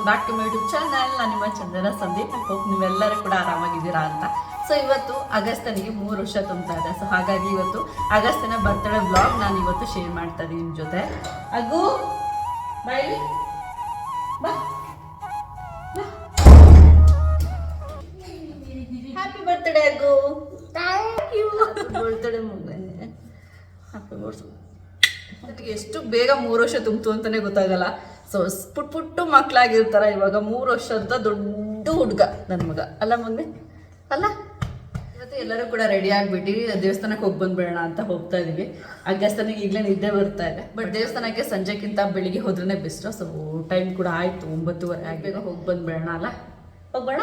Back to my YouTube channel. ನಾನು ನಿಮ್ಮ ಚಂದನ Sandeep. Hope ನೀವೆಲ್ಲರೂ ಕೂಡ ಆರಾಮಾಗಿದ್ದೀರಾ ಅಂತ. ಸೊ ಇವತ್ತು ಅಗಸ್ತನಿಗೆ 3 ವರ್ಷ ತುಂಬ್ತಾ ಇದೆ. ಸೊ ಹಾಗಾಗಿ ಇವತ್ತು ಅಗಸ್ತನ ಬರ್ತ್ಡೇ ವ್ಲಾಗ್ ನಾನು ಇವತ್ತು ಶೇರ್ ಮಾಡ್ತಾ ಇದ್ದೀನಿ ನಿಮ್ಮ ಜೊತೆ. ಅಗು ಬಾಯ್ ಬಾ, happy birthday Agu. Thank you. Birthday ಮುಗಿದ ಹ್ಯಾಪಿ ಬರ್ತ್ಡೇ. ನನಗೆ ಎಷ್ಟು ಬೇಗ 3 ವರ್ಷ ತುಂಬಿತು ಅಂತಲೇ ಗೊತ್ತಾಗಲ್ಲ. ಸೊ ಪುಟ್ಟು ಮಕ್ಕಳಾಗಿರ್ತಾರ. ಇವಾಗ 3 ವರ್ಷದ ದೊಡ್ಡ ಹುಡುಗ ನನ್ನ ಮಗ ಅಲ್ಲ ಮಗನೇ ಅಲ್ಲ. ಇವತ್ತು ಎಲ್ಲರೂ ಕೂಡ ರೆಡಿ ಆಗಿಬಿಟ್ಟು ದೇವಸ್ಥಾನಕ್ಕೆ ಹೋಗಿ ಬಂದ್ಬಿಡೋಣ ಅಂತ ಹೋಗ್ತಾ ಇದೀವಿ. ಅಗಸ್ತನಿಗೆ ಈಗಲೇ ನಿದ್ದೆ ಬರ್ತಾ ಇದೆ. ಬಟ್ ದೇವಸ್ಥಾನಕ್ಕೆ ಸಂಜೆಗಿಂತ ಬೆಳಿಗ್ಗೆ ಹೋದ್ರೇ ಬೆಸ್ಟ್. ಸೊ ಟೈಮ್ ಕೂಡ ಆಯಿತು, 9:30 ಆಗಿ. ಬೇಗ ಹೋಗಿ ಬಂದ್ಬಿಡೋಣ ಅಲ್ಲ, ಹೋಗೋಣ.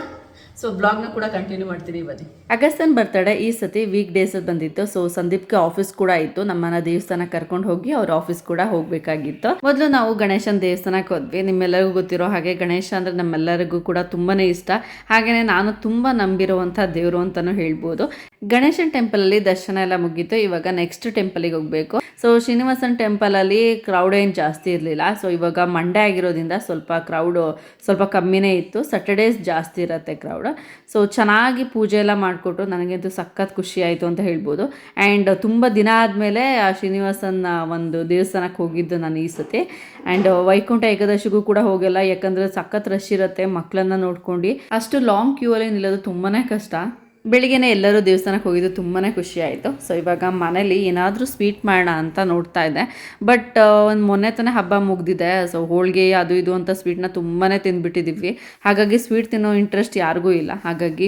ಸೊ ಬ್ಲಾಗ್ನ ಕೂಡ ಕಂಟಿನ್ಯೂ ಮಾಡ್ತೀನಿ. ಬನ್ನಿ. ಅಗಸ್ತನ್ ಬರ್ತಡೇ ಈ ಸತಿ ವೀಕ್ ಡೇಸ್ ಬಂದಿತ್ತು. ಸೊ ಸಂದೀಪ್ಗೆ ಆಫೀಸ್ ಕೂಡ ಇತ್ತು. ನಮ್ಮನ್ನ ದೇವಸ್ಥಾನ ಕರ್ಕೊಂಡು ಹೋಗಿ ಅವ್ರ ಆಫೀಸ್ ಕೂಡ ಹೋಗ್ಬೇಕಾಗಿತ್ತು. ಮೊದಲು ನಾವು ಗಣೇಶನ ದೇವಸ್ಥಾನಕ್ಕೆ ಹೋದ್ವಿ. ನಿಮ್ಮೆಲ್ಲರಿಗೂ ಗೊತ್ತಿರೋ ಹಾಗೆ ಗಣೇಶ ಅಂದ್ರೆ ನಮ್ಮೆಲ್ಲರಿಗೂ ಕೂಡ ತುಂಬಾನೇ ಇಷ್ಟ. ಹಾಗೇನೆ ನಾನು ತುಂಬಾ ನಂಬಿರುವಂತ ದೇವರು ಅಂತಾನು ಹೇಳ್ಬೋದು. ಗಣೇಶನ್ ಟೆಂಪಲ್ ಅಲ್ಲಿ ದರ್ಶನ ಎಲ್ಲ ಮುಗೀತು. ಇವಾಗ ನೆಕ್ಸ್ಟ್ ಟೆಂಪಲ್ಗೆ ಹೋಗ್ಬೇಕು. ಸೊ ಶ್ರೀನಿವಾಸನ್ ಟೆಂಪಲ್ ಅಲ್ಲಿ ಕ್ರೌಡ್ ಏನು ಜಾಸ್ತಿ ಇರಲಿಲ್ಲ. ಸೊ ಇವಾಗ ಮಂಡೇ ಆಗಿರೋದ್ರಿಂದ ಕ್ರೌಡ್ ಸ್ವಲ್ಪ ಕಮ್ಮಿನೇ ಇತ್ತು. ಸ್ಯಾಟರ್ಡೇಸ್ ಜಾಸ್ತಿ ಇರುತ್ತೆ ಕ್ರೌಡ್. ಸೊ ಚೆನ್ನಾಗಿ ಪೂಜೆ ಎಲ್ಲ ಮಾಡಿಕೊಟ್ಟು ನನಗಂತೂ ಸಖತ್ ಖುಷಿ ಆಯಿತು ಅಂತ ಹೇಳ್ಬೋದು. ಆ್ಯಂಡ್ ತುಂಬ ದಿನ ಆದಮೇಲೆ ಆ ಶ್ರೀನಿವಾಸನ ಒಂದು ದೇವಸ್ಥಾನಕ್ಕೆ ಹೋಗಿದ್ದು ನಾನು ಈ ಸತಿ. ಆ್ಯಂಡ್ ವೈಕುಂಠ ಏಕಾದಶಿಗೂ ಕೂಡ ಹೋಗಲ್ಲ, ಯಾಕಂದರೆ ಸಖತ್ ರಶ್ ಇರುತ್ತೆ. ಮಕ್ಕಳನ್ನ ನೋಡ್ಕೊಂಡು ಅಷ್ಟು ಲಾಂಗ್ ಕ್ಯೂ ಅಲ್ಲಿ ನಿಲ್ಲೋದು ತುಂಬಾ ಕಷ್ಟ. ಬೆಳಿಗ್ಗೆನೇ ಎಲ್ಲರೂ ದೇವಸ್ಥಾನಕ್ಕೆ ಹೋಗಿದ್ದು ತುಂಬಾ ಖುಷಿ ಆಯಿತು. ಸೊ ಇವಾಗ ಮನೇಲಿ ಏನಾದರೂ ಸ್ವೀಟ್ ಮಾಡೋಣ ಅಂತ ನೋಡ್ತಾ ಇದ್ದೆ. ಬಟ್ ಒಂದು ಮೊನ್ನೆ ತಾನೇ ಹಬ್ಬ ಮುಗ್ದಿದೆ. ಸೊ ಹೋಳಿಗೆ ಅದು ಇದು ಅಂತ ಸ್ವೀಟ್ನ ತುಂಬಾ ತಿಂದುಬಿಟ್ಟಿದ್ದೀವಿ. ಹಾಗಾಗಿ ಸ್ವೀಟ್ ತಿನ್ನೋ ಇಂಟ್ರೆಸ್ಟ್ ಯಾರಿಗೂ ಇಲ್ಲ. ಹಾಗಾಗಿ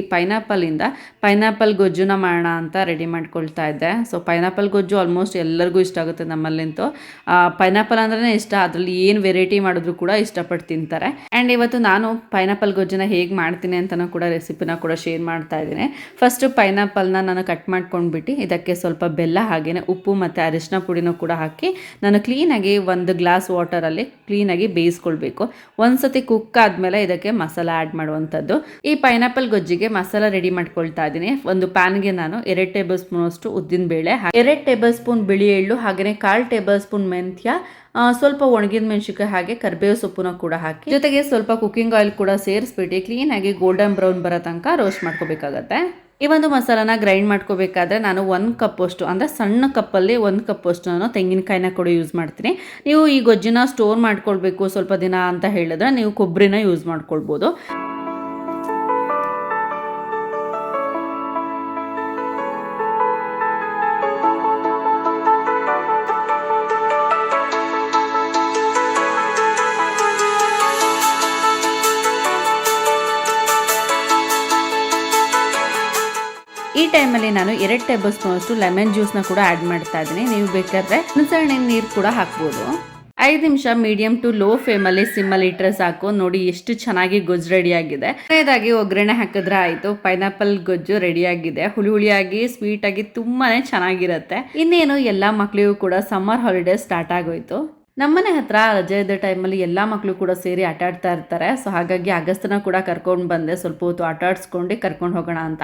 ಪೈನಾಪಲ್ ಗೊಜ್ಜುನ ಮಾಡೋಣ ಅಂತ ರೆಡಿ ಮಾಡ್ಕೊಳ್ತಾ ಇದ್ದೆ. ಸೊ ಪೈನಾಪಲ್ ಗೊಜ್ಜು ಆಲ್ಮೋಸ್ಟ್ ಎಲ್ಲರಿಗೂ ಇಷ್ಟ ಆಗುತ್ತೆ ನಮ್ಮಲ್ಲಿಂತೂ. ಪೈನಾಪಲ್ ಅಂದ್ರೆ ಇಷ್ಟ, ಅದರಲ್ಲಿ ಏನು ವೆರೈಟಿ ಮಾಡಿದ್ರು ಕೂಡ ಇಷ್ಟಪಟ್ಟು ತಿಂತಾರೆ. ಆ್ಯಂಡ್ ಇವತ್ತು ನಾನು ಪೈನಾಪಲ್ ಗೊಜ್ಜನ್ನ ಹೇಗೆ ಮಾಡ್ತೀನಿ ಅಂತಲೂ ಕೂಡ ರೆಸಿಪಿನ ಕೂಡ ಶೇರ್ ಮಾಡ್ತಾ ಇದ್ದೀನಿ. ಫಸ್ಟ್ ಪೈನಾಪಲ್ನ ನಾನು ಕಟ್ ಮಾಡ್ಕೊಂಡ್ಬಿಟ್ಟು ಇದಕ್ಕೆ ಸ್ವಲ್ಪ ಬೆಲ್ಲ ಹಾಗೇನೆ ಉಪ್ಪು ಮತ್ತು ಅರಿಶಿನ ಪುಡಿನೂ ಕೂಡ ಹಾಕಿ ನಾನು ಕ್ಲೀನಾಗಿ 1 ಗ್ಲಾಸ್ ವಾಟರಲ್ಲಿ ಕ್ಲೀನಾಗಿ ಬೇಯಿಸ್ಕೊಳ್ಬೇಕು. ಒಂದ್ಸತಿ ಕುಕ್ ಆದಮೇಲೆ ಇದಕ್ಕೆ ಮಸಾಲ ಆ್ಯಡ್ ಮಾಡುವಂಥದ್ದು. ಈ ಪೈನಾಪಲ್ ಗೊಜ್ಜಿಗೆ ಮಸಾಲ ರೆಡಿ ಮಾಡ್ಕೊಳ್ತಾ ಇದ್ದೀನಿ. ಒಂದು ಪ್ಯಾನ್ಗೆ ನಾನು 2 ಟೇಬಲ್ ಸ್ಪೂನ್ ಅಷ್ಟು ಉದ್ದಿನಬೇಳೆ, 2 ಟೇಬಲ್ ಸ್ಪೂನ್ ಬಿಳಿ ಎಳ್ಳು, ಹಾಗೆಯೇ 1/4 ಟೇಬಲ್ ಸ್ಪೂನ್ ಮೆಂತ್ಯ, ಸ್ವಲ್ಪ ಒಣಗಿದ ಮೆಣಸಿನಕಾಯಿ, ಹಾಗೆ ಕರಿಬೇವು ಸೊಪ್ಪುನ ಕೂಡ ಹಾಕಿ ಜೊತೆಗೆ ಸ್ವಲ್ಪ ಕುಕ್ಕಿಂಗ್ ಆಯಿಲ್ ಕೂಡ ಸೇರಿಸ್ಬಿಟ್ಟು ಕ್ಲೀನಾಗಿ ಗೋಲ್ಡನ್ ಬ್ರೌನ್ ಬರೋ ತನಕ ರೋಸ್ಟ್ ಮಾಡ್ಕೋಬೇಕಾಗತ್ತೆ. ಈ ಒಂದು ಮಸಾಲಾನ ಗ್ರೈಂಡ್ ಮಾಡ್ಕೋಬೇಕಾದ್ರೆ ನಾನು 1 ಕಪ್ ಅಷ್ಟು ಅಂದರೆ ಸಣ್ಣ ಕಪ್ಪಲ್ಲಿ 1 ಕಪ್ ಅಷ್ಟು ನಾನು ತೆಂಗಿನಕಾಯಿನ ಕೂಡ ಯೂಸ್ ಮಾಡ್ತೀನಿ. ನೀವು ಈ ಗೊಜ್ಜಿನ ಸ್ಟೋರ್ ಮಾಡ್ಕೊಳ್ಬೇಕು ಸ್ವಲ್ಪ ದಿನ ಅಂತ ಹೇಳಿದ್ರೆ ನೀವು ಕೊಬ್ಬರಿನ ಯೂಸ್ ಮಾಡ್ಕೊಳ್ಬೋದು. ಈ ಟೈಮಲ್ಲಿ ನಾನು 2 ಟೇಬಲ್ ಸ್ಪೂನ್ ಅಷ್ಟು ಲೆಮನ್ ಜ್ಯೂಸ್ನ ಕೂಡ ಆ್ಯಡ್ ಮಾಡ್ತಾ ಇದ್ದೀನಿ. ನೀವು ಬೇಕಾದರೆ ಹುಣಸೆಹಣ್ಣಿನ ನೀರು ಕೂಡ ಹಾಕ್ಬೋದು. 5 ನಿಮಿಷ ಮೀಡಿಯಂ ಟು ಲೋ ಫ್ಲೇಮಲ್ಲಿ ಸಿಮ್ಮಲ್ಲಿ ಇಟ್ಟರೆ ಸಾಕು. ನೋಡಿ ಎಷ್ಟು ಚೆನ್ನಾಗಿ ಗೊಜ್ಜು ರೆಡಿಯಾಗಿದೆ. ಕೊನೆಯದಾಗಿ ಒಗ್ಗರಣೆ ಹಾಕಿದ್ರೆ ಆಯಿತು. ಪೈನಾಪಲ್ ಗೊಜ್ಜು ರೆಡಿಯಾಗಿದೆ. ಹುಳಿಯಾಗಿ ಸ್ವೀಟಾಗಿ ತುಂಬಾ ಚೆನ್ನಾಗಿರುತ್ತೆ. ಇನ್ನೇನು ಎಲ್ಲ ಮಕ್ಕಳಿಗೂ ಕೂಡ ಸಮ್ಮರ್ ಹಾಲಿಡೇ ಸ್ಟಾರ್ಟ್ ಆಗೋಯ್ತು. ನಮ್ಮನೆ ಹತ್ರ ರಜೆ ಇದ್ದ ಟೈಮಲ್ಲಿ ಎಲ್ಲ ಮಕ್ಕಳು ಕೂಡ ಸೇರಿ ಆಟ ಆಡ್ತಾ ಇರ್ತಾರೆ. ಸೊ ಹಾಗಾಗಿ ಅಗಸ್ತನ ಕೂಡ ಕರ್ಕೊಂಡು ಬಂದೆ, ಸ್ವಲ್ಪ ಹೊತ್ತು ಆಟ ಆಡಿಸ್ಕೊಂಡು ಕರ್ಕೊಂಡು ಹೋಗೋಣ ಅಂತ.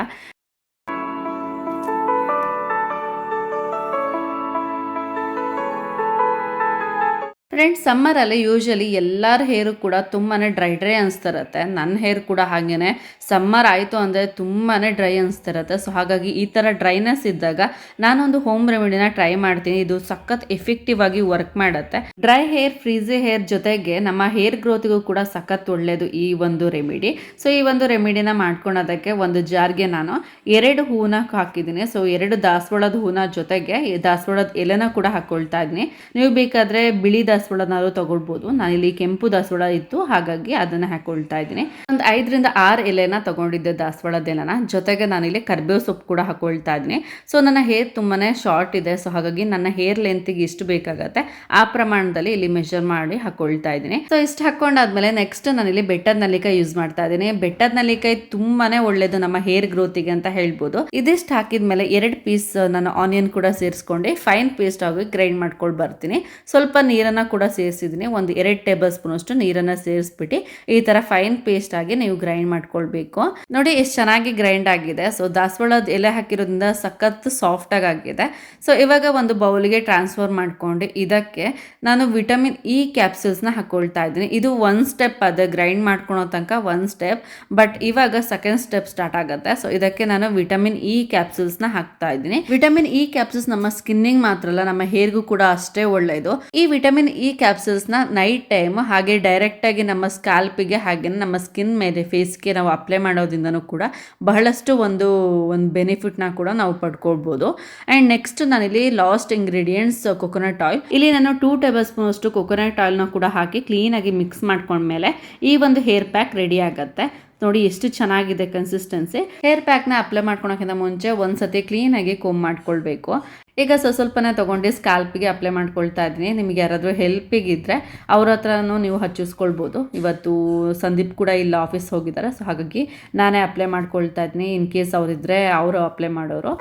ಫ್ರೆಂಡ್ಸ್, ಸಮ್ಮರಲ್ಲಿ ಯೂಶಲಿ ಎಲ್ಲರ ಹೇರು ಕೂಡ ತುಂಬಾ ಡ್ರೈ ಅನಿಸ್ತಿರತ್ತೆ. ನನ್ನ ಹೇರ್ ಕೂಡ ಹಾಗೇನೆ ಸಮ್ಮರ್ ಆಯಿತು ಅಂದರೆ ತುಂಬಾ ಡ್ರೈ ಅನಿಸ್ತಿರತ್ತೆ. ಸೊ ಹಾಗಾಗಿ ಈ ಥರ ಡ್ರೈನೆಸ್ ಇದ್ದಾಗ ನಾನೊಂದು ಹೋಮ್ ರೆಮಿಡಿನ ಟ್ರೈ ಮಾಡ್ತೀನಿ. ಇದು ಸಖತ್ ಎಫೆಕ್ಟಿವ್ ಆಗಿ ವರ್ಕ್ ಮಾಡುತ್ತೆ. ಡ್ರೈ ಹೇರ್, ಫ್ರೀಝಿ ಹೇರ್ ಜೊತೆಗೆ ನಮ್ಮ ಹೇರ್ ಗ್ರೋತಿಗೂ ಕೂಡ ಸಖತ್ ಒಳ್ಳೆಯದು ಈ ಒಂದು ರೆಮಿಡಿ. ಸೊ ಈ ಒಂದು ರೆಮಿಡಿನ ಮಾಡ್ಕೊಳೋದಕ್ಕೆ ಒಂದು ಜಾರ್ಗೆ ನಾನು 2 ಹೂವನ್ನ ಹಾಕಿದ್ದೀನಿ. ಸೊ 2 ದಾಸವಾಳದ ಹೂವಿನ ಜೊತೆಗೆ ದಾಸವಾಳದ ಎಲೆನ ಕೂಡ ಹಾಕ್ಕೊಳ್ತಾ ಇದ್ದೀನಿ. ನೀವು ಬೇಕಾದರೆ ಬಿಳಿ ದಾಸವಾಳನಾದ್ರು ತಗೊಳ್ಬೋದು. ನಾನಿಲ್ಲಿ ಕೆಂಪು ದಾಸವಾಳ ಇತ್ತು, ಹಾಗಾಗಿ ಅದನ್ನ ಹಾಕೊಳ್ತಾ ಇದ್ದೀನಿ. ಒಂದು 5 ರಿಂದ 6 ಎಲೆನ ತಗೊಂಡಿದ್ದೆ ದಾಸವಾಳದ ಎಲೆನ. ಜೊತೆಗೆ ನಾನಿಲ್ಲಿ ಕರಿಬೇವು ಸೊಪ್ಪು ಕೂಡ ಹಾಕೊಳ್ತಾ ಇದ್ದೀನಿ. ಸೊ ನನ್ನ ಹೇರ್ ತುಂಬಾನೇ ಶಾರ್ಟ್ ಇದೆ. ಸೊ ಹಾಗಾಗಿ ನನ್ನ ಹೇರ್ ಲೆಂತ್ಗೆ ಇಷ್ಟು ಬೇಕಾಗತ್ತೆ ಆ ಪ್ರಮಾಣದಲ್ಲಿ ಇಲ್ಲಿ ಮೆಷರ್ ಮಾಡಿ ಹಾಕೊಳ್ತಾ ಇದ್ದೀನಿ. ಸೊ ಇಷ್ಟು ಹಾಕೊಂಡಾದ್ಮೇಲೆ ನೆಕ್ಸ್ಟ್ ನಾನಿಲ್ಲಿ ಬೆಟ್ಟದ ನೆಲ್ಲಿಕಾಯಿ ಯೂಸ್ ಮಾಡ್ತಾ ಇದ್ದೀನಿ. ಬೆಟ್ಟದ ನೆಲ್ಲಿಕಾಯಿ ತುಂಬಾನೇ ಒಳ್ಳೇದು ನಮ್ಮ ಹೇರ್ ಗ್ರೋತಿಗೆ ಅಂತ ಹೇಳ್ಬೋದು. ಇದಿಷ್ಟು ಹಾಕಿದ್ಮೇಲೆ 2 ಪೀಸ್ ನಾನು ಆನಿಯನ್ ಕೂಡ ಸೇರಿಸ್ಕೊಂಡು ಫೈನ್ ಪೇಸ್ಟ್ ಆಗಿ ಗ್ರೈಂಡ್ ಮಾಡ್ಕೊಂಡು ಬರ್ತೀನಿ. ಸ್ವಲ್ಪ ನೀರನ್ನ ಕೂಡ ಸೇರಿಸಿದ್ದೀನಿ. ಒಂದು 2 ಟೇಬಲ್ ಸ್ಪೂನ್ ಅಷ್ಟು ನೀರನ್ನು ಸೇರಿಸ್ಬಿಟ್ಟು ಈ ಥರ ಫೈನ್ ಪೇಸ್ಟ್ ಆಗಿ ನೀವು ಗ್ರೈಂಡ್ ಮಾಡ್ಕೊಳ್ಬೇಕು. ನೋಡಿ ಎಷ್ಟು ಚೆನ್ನಾಗಿ ಗ್ರೈಂಡ್ ಆಗಿದೆ. ಸೊ ದಾಸವಾಳದ ಎಲೆ ಹಾಕಿರೋದ್ರಿಂದ ಸಖತ್ ಸಾಫ್ಟಾಗಿ ಆಗಿದೆ. ಸೊ ಇವಾಗ ಒಂದು ಬೌಲ್ಗೆ ಟ್ರಾನ್ಸ್ಫರ್ ಮಾಡ್ಕೊಂಡು ಇದಕ್ಕೆ ನಾನು ವಿಟಮಿನ್ ಇ ಕ್ಯಾಪ್ಸೂಲ್ಸ್ನ ಹಾಕ್ಕೊಳ್ತಾ ಇದ್ದೀನಿ. ಇದು 1 ಸ್ಟೆಪ್ ಅದು ಗ್ರೈಂಡ್ ಮಾಡ್ಕೊಳೋ ತನಕ 1 ಸ್ಟೆಪ್, ಬಟ್ ಇವಾಗ ಸೆಕೆಂಡ್ ಸ್ಟೆಪ್ ಸ್ಟಾರ್ಟ್ ಆಗುತ್ತೆ. ಸೊ ಇದಕ್ಕೆ ನಾನು ವಿಟಮಿನ್ ಇ ಕ್ಯಾಪ್ಸೂಲ್ಸ್ನ ಹಾಕ್ತಾ ಇದ್ದೀನಿ. ವಿಟಮಿನ್ ಇ ಕ್ಯಾಪ್ಸೂಲ್ಸ್ ನಮ್ಮ ಸ್ಕಿನ್ನಿಗೆ ಮಾತ್ರ ಅಲ್ಲ, ನಮ್ಮ ಹೇರ್ಗೂ ಕೂಡ ಅಷ್ಟೇ ಒಳ್ಳೆಯದು. ಈ ವಿಟಮಿನ್ ಇ ಕ್ಯಾಪ್ಸೂಲ್ಸ್ನ ನೈಟ್ ಟೈಮ್ ಹಾಗೆ ಡೈರೆಕ್ಟ್ ಆಗಿ ನಮ್ಮ ಸ್ಕ್ಯಾಲ್ಪಿಗೆ ಹಾಗೆ ನಮ್ಮ ಸ್ಕಿನ್ ಮೇಲೆ ಫೇಸ್ಗೆ ನಾವು ಅಪ್ಲೈ ಮಾಡೋದ್ರಿಂದನೂ ಕೂಡ ಬಹಳಷ್ಟು ಒಂದು ಬೆನಿಫಿಟ್ನ ಕೂಡ ನಾವು ಪಡ್ಕೊಳ್ಬೋದು. ಆ್ಯಂಡ್ ನೆಕ್ಸ್ಟ್ ನಾನಿಲ್ಲಿ ಲಾಸ್ಟ್ ಇಂಗ್ರೀಡಿಯೆಂಟ್ಸ್ ಕೊಕೊನಟ್ ಆಯಿಲ್. ಇಲ್ಲಿ ನಾನು 2 ಟೇಬಲ್ ಸ್ಪೂನ್ ಅಷ್ಟು ಕೊಕೊನಟ್ ಆಯಿಲ್ನ ಕೂಡ ಹಾಕಿ ಕ್ಲೀನಾಗಿ ಮಿಕ್ಸ್ ಮಾಡ್ಕೊಂಡ್ಮೇಲೆ ಈ ಒಂದು ಹೇರ್ ಪ್ಯಾಕ್ ರೆಡಿ ಆಗುತ್ತೆ. ನೋಡಿ ಎಷ್ಟು ಚೆನ್ನಾಗಿದೆ ಕನ್ಸಿಸ್ಟೆನ್ಸಿ. ಹೇರ್ ಪ್ಯಾಕ್ನ ಅಪ್ಲೈ ಮಾಡ್ಕೊಳಕ್ಕಿಂತ ಮುಂಚೆ ಒಂದ್ಸತಿ ಕ್ಲೀನಾಗಿ ಕೋಮ್ ಮಾಡ್ಕೊಳ್ಬೇಕು. ಈಗ ಸ್ವಲ್ಪನೇ ತೊಗೊಂಡು ಸ್ಕ್ಯಾಲ್ಪಿಗೆ ಅಪ್ಲೈ ಮಾಡ್ಕೊಳ್ತಾ ಇದ್ದೀನಿ. ನಿಮಗೆ ಯಾರಾದರೂ ಹೆಲ್ಪಿಗಿದ್ರೆ ಅವ್ರ ಹತ್ರನೂ ನೀವು ಹಚ್ಚಿಸ್ಕೊಳ್ಬೋದು. ಇವತ್ತು ಸಂದೀಪ್ ಕೂಡ ಇಲ್ಲ, ಆಫೀಸ್ ಹೋಗಿದ್ದಾರೆ. ಸೊ ಹಾಗಾಗಿ ನಾನೇ ಅಪ್ಲೈ ಮಾಡ್ಕೊಳ್ತಾ ಇದ್ದೀನಿ. ಇನ್ ಕೇಸ್ ಅವರಿದ್ದರೆ ಅವರು ಅಪ್ಲೈ ಮಾಡೋರು.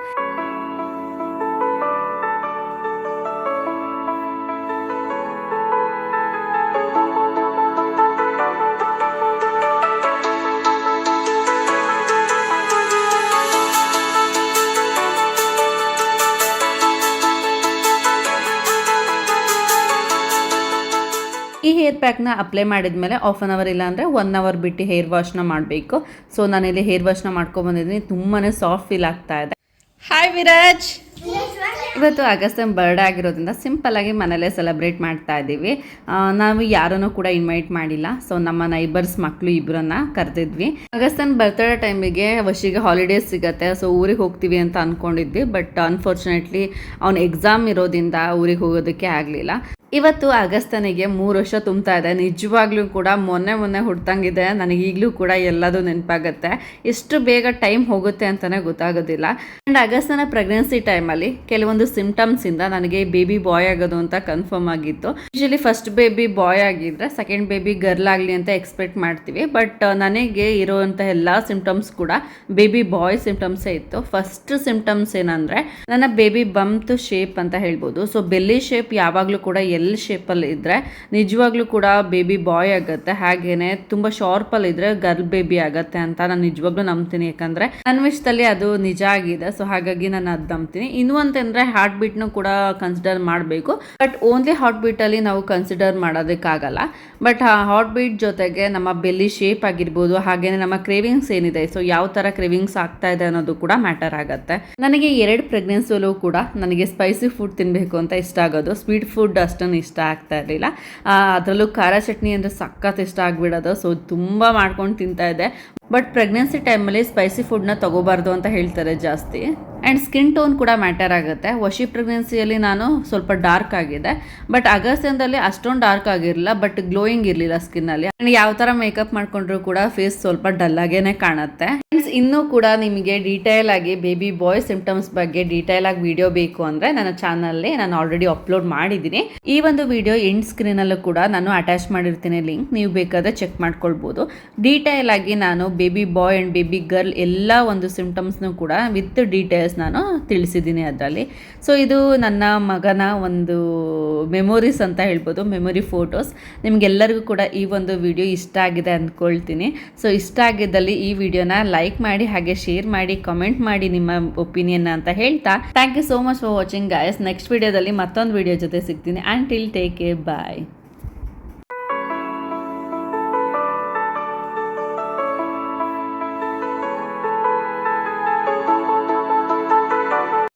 ಈ ಹೇರ್ ಪ್ಯಾಕ್ನ ಅಪ್ಲೈ ಮಾಡಿದ್ಮೇಲೆ 1/2 ಅವರ್ ಇಲ್ಲ ಅಂದರೆ 1 ಅವರ್ ಬಿಟ್ಟು ಹೇರ್ ವಾಶ್ನ ಮಾಡಬೇಕು. ಸೊ ನಾನಿಲ್ಲಿ ಹೇರ್ ವಾಶ್ನ ಮಾಡ್ಕೊಂಡ್ಬಂದಿದ್ದೀನಿ. ತುಂಬಾ ಸಾಫ್ಟ್ ಫೀಲ್ ಆಗ್ತಾ ಇದೆ. ಹಾಯ್ ವಿರಾಜ್, ಇವತ್ತು ಅಗಸ್ತನ್ ಬರ್ಡೇ ಆಗಿರೋದ್ರಿಂದ ಸಿಂಪಲ್ಲಾಗಿ ಮನೇಲೇ ಸೆಲೆಬ್ರೇಟ್ ಮಾಡ್ತಾ ಇದ್ದೀವಿ. ನಾವು ಯಾರನ್ನೂ ಕೂಡ ಇನ್ವೈಟ್ ಮಾಡಿಲ್ಲ. ಸೊ ನಮ್ಮ ನೈಬರ್ಸ್ ಮಕ್ಕಳು ಇಬ್ಬರನ್ನ ಕರೆದಿದ್ವಿ. ಅಗಸ್ತನ್ ಬರ್ತ್ಡೇ ಟೈಮಿಗೆ ವಶಿಗೆ ಹಾಲಿಡೇಸ್ ಸಿಗುತ್ತೆ. ಸೊ ಊರಿಗೆ ಹೋಗ್ತೀವಿ ಅಂತ ಅಂದ್ಕೊಂಡಿದ್ವಿ. ಬಟ್ ಅನ್ಫಾರ್ಚುನೇಟ್ಲಿ ಅವ್ನು ಎಕ್ಸಾಮ್ ಇರೋದ್ರಿಂದ ಊರಿಗೆ ಹೋಗೋದಕ್ಕೆ ಆಗಲಿಲ್ಲ. ಇವತ್ತು ಅಗಸ್ತನಿಗೆ 3 ವರ್ಷ ತುಂಬ್ತಾ ಇದೆ. ನಿಜವಾಗ್ಲೂ ಕೂಡ ಮೊನ್ನೆ ಹುಡ್ತಂಗಿದೆ. ನನಗೆ ಈಗಲೂ ಕೂಡ ಎಲ್ಲದೂ ನೆನಪಾಗುತ್ತೆ. ಎಷ್ಟು ಬೇಗ ಟೈಮ್ ಹೋಗುತ್ತೆ ಅಂತಲೇ ಗೊತ್ತಾಗೋದಿಲ್ಲ. ಆ್ಯಂಡ್ ಅಗಸ್ತನ ಪ್ರೆಗ್ನೆನ್ಸಿ ಟೈಮಲ್ಲಿ ಕೆಲವೊಂದು ಸಿಂಪ್ಟಮ್ಸಿಂದ ನನಗೆ ಬೇಬಿ ಬಾಯ್ ಆಗೋದು ಅಂತ ಕನ್ಫರ್ಮ್ ಆಗಿತ್ತು. ಯೂಶಲಿ ಫಸ್ಟ್ ಬೇಬಿ ಬಾಯ್ ಆಗಿದ್ರೆ ಸೆಕೆಂಡ್ ಬೇಬಿ ಗರ್ಲ್ ಆಗಲಿ ಅಂತ ಎಕ್ಸ್ಪೆಕ್ಟ್ ಮಾಡ್ತೀವಿ. ಬಟ್ ನನಗೆ ಇರೋವಂಥ ಎಲ್ಲ ಸಿಂಪ್ಟಮ್ಸ್ ಕೂಡ ಬೇಬಿ ಬಾಯ್ ಸಿಂಪ್ಟಮ್ಸೇ ಇತ್ತು. ಫಸ್ಟ್ ಸಿಂಪ್ಟಮ್ಸ್ ಏನಂದರೆ ನನ್ನ ಬೇಬಿ ಬಂಪ್ ಶೇಪ್ ಅಂತ ಹೇಳ್ಬೋದು. ಸೊ ಬೆಲ್ಲಿ ಶೇಪ್ ಯಾವಾಗಲೂ ಕೂಡ ಶೇಪಲ್ಲಿ ಇದ್ದರೆ ನಿಜವಾಗ್ಲೂ ಕೂಡ ಬೇಬಿ ಬಾಯ್ ಆಗುತ್ತೆ. ಹಾಗೇನೆ ತುಂಬ ಶಾರ್ಪಲ್ಲಿ ಇದ್ರೆ ಗರ್ಲ್ ಬೇಬಿ ಆಗುತ್ತೆ ಅಂತ ನಾನು ನಿಜವಾಗ್ಲೂ ನಂಬ್ತೀನಿ. ಯಾಕಂದರೆ ನನ್ನ ವಿಷಯದಲ್ಲಿ ಅದು ನಿಜ ಆಗಿದೆ. ಸೊ ಹಾಗಾಗಿ ನಾನು ಅದು ನಂಬ್ತೀನಿ. ಇನ್ನು ಅಂತಂದರೆ ಹಾರ್ಟ್ ಬೀಟ್ನು ಕೂಡ ಕನ್ಸಿಡರ್ ಮಾಡಬೇಕು. ಬಟ್ ಓನ್ಲಿ ಹಾರ್ಟ್ ಬೀಟಲ್ಲಿ ನಾವು ಕನ್ಸಿಡರ್ ಮಾಡೋದಕ್ಕಾಗಲ್ಲ. ಬಟ್ ಆ ಹಾರ್ಟ್ ಬೀಟ್ ಜೊತೆಗೆ ನಮ್ಮ ಬೆಲ್ಲಿ ಶೇಪ್ ಆಗಿರ್ಬೋದು, ಹಾಗೇನೆ ನಮ್ಮ ಕ್ರೇವಿಂಗ್ಸ್ ಏನಿದೆ, ಸೊ ಯಾವ ಥರ ಕ್ರೇವಿಂಗ್ಸ್ ಆಗ್ತಾ ಇದೆ ಅನ್ನೋದು ಕೂಡ ಮ್ಯಾಟರ್ ಆಗುತ್ತೆ. ನನಗೆ 2 ಪ್ರೆಗ್ನೆನ್ಸಿಯಲ್ಲೂ ಕೂಡ ನನಗೆ ಸ್ಪೈಸಿ ಫುಡ್ ತಿನ್ನಬೇಕು ಅಂತ ಇಷ್ಟ ಆಗೋದು. ಸ್ವೀಟ್ ಫುಡ್ ಅಷ್ಟೊಂದು ಇಷ್ಟ ಆಗ್ತಾ ಇರಲಿಲ್ಲ. ಅದರಲ್ಲೂ ಖಾರ ಚಟ್ನಿ ಅಂದರೆ ಸಖತ್ ಇಷ್ಟ ಆಗಿಬಿಡೋದು. ಸೊ ತುಂಬ ಮಾಡ್ಕೊಂಡು ತಿಂತಾ ಇದ್ದೆ. ಬಟ್ ಪ್ರೆಗ್ನೆನ್ಸಿ ಟೈಮಲ್ಲಿ ಸ್ಪೈಸಿ ಫುಡ್ನ ತೊಗೋಬಾರ್ದು ಅಂತ ಹೇಳ್ತಾರೆ ಜಾಸ್ತಿ. ಆ್ಯಂಡ್ ಸ್ಕಿನ್ ಟೋನ್ ಕೂಡ ಮ್ಯಾಟರ್ ಆಗುತ್ತೆ. ವಶಿ ಪ್ರೆಗ್ನೆನ್ಸಿಯಲ್ಲಿ ನಾನು ಸ್ವಲ್ಪ ಡಾರ್ಕ್ ಆಗಿದೆ. ಬಟ್ ಅಗಸ್ತ್ಯದಲ್ಲಿ ಅಷ್ಟೊಂದು ಡಾರ್ಕ್ ಆಗಿರಲಿಲ್ಲ, ಬಟ್ ಗ್ಲೋಯಿಂಗ್ ಇರಲಿಲ್ಲ ಸ್ಕಿನ್ನಲ್ಲಿ. ಆ್ಯಂಡ್ ಯಾವ ಥರ ಮೇಕಪ್ ಮಾಡ್ಕೊಂಡ್ರು ಕೂಡ ಫೇಸ್ ಸ್ವಲ್ಪ ಡಲ್ಲಾಗೇ ಕಾಣುತ್ತೆ. ಇನ್ನೂ ಕೂಡ ನಿಮಗೆ ಡೀಟೇಲ್ ಆಗಿ ಬೇಬಿ ಬಾಯ್ ಸಿಂಪ್ಟಮ್ಸ್ ಬಗ್ಗೆ ಡೀಟೇಲ್ ಆಗಿ ವಿಡಿಯೋ ಬೇಕು ಅಂದರೆ ನನ್ನ ಚಾನಲ್ನಲ್ಲಿ ನಾನು ಆಲ್ರೆಡಿ ಅಪ್ಲೋಡ್ ಮಾಡಿದ್ದೀನಿ. ಈ ಒಂದು ವಿಡಿಯೋ ಎಂಡ್ ಸ್ಕ್ರೀನಲ್ಲೂ ಕೂಡ ನಾನು ಅಟ್ಯಾಚ್ ಮಾಡಿರ್ತೀನಿ ಲಿಂಕ್, ನೀವು ಬೇಕಾದರೆ ಚೆಕ್ ಮಾಡ್ಕೊಳ್ಬೋದು. ಡೀಟೇಲ್ ಆಗಿ ನಾನು baby boy and baby girl ಎಲ್ಲ ಒಂದು ಸಿಂಪ್ಟಮ್ಸ್ನೂ ಕೂಡ ವಿತ್ ಡೀಟೇಲ್ಸ್ ನಾನು ತಿಳಿಸಿದ್ದೀನಿ ಅದರಲ್ಲಿ. ಸೊ ಇದು ನನ್ನ ಮಗನ ಒಂದು ಮೆಮೊರೀಸ್ ಅಂತ ಹೇಳ್ಬೋದು, ಮೆಮೊರಿ ಫೋಟೋಸ್. ನಿಮಗೆಲ್ಲರಿಗೂ ಕೂಡ ಈ ಒಂದು ವಿಡಿಯೋ ಇಷ್ಟ ಆಗಿದೆ ಅಂದ್ಕೊಳ್ತೀನಿ. ಸೊ ಇಷ್ಟ ಆಗಿದ್ದಲ್ಲಿ ಈ ವಿಡಿಯೋನ ಲೈಕ್ ಮಾಡಿ, ಹಾಗೆ ಶೇರ್ ಮಾಡಿ, ಕಮೆಂಟ್ ಮಾಡಿ ನಿಮ್ಮ ಒಪಿನಿಯನ್ ಅಂತ ಹೇಳ್ತಾ thank you so much for watching guys. Next ವಿಡಿಯೋದಲ್ಲಿ ಮತ್ತೊಂದು ವಿಡಿಯೋ ಜೊತೆ ಸಿಗ್ತೀನಿ. And till take care, bye.